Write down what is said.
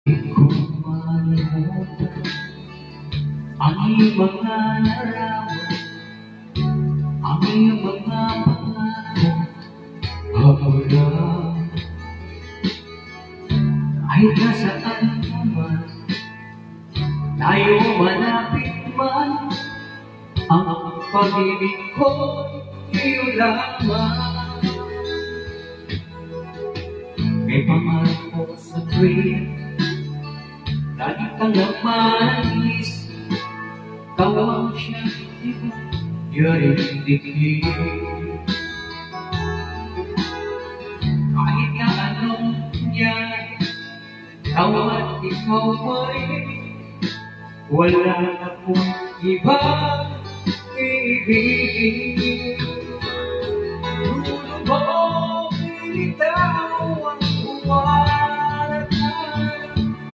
Kung malimutan ang iyong mga larawan, ang iyong mga pangako, habula kahit nasaan ka man, tayo malapit man, ang pag-ibig ko iyo lamang. May pangarap ko sa tuwing lagi kang nagmanis, kawang siya yarindigin. Kahit na anong nangyari, kawa't ikaw ay wala na kong ibang ibigin.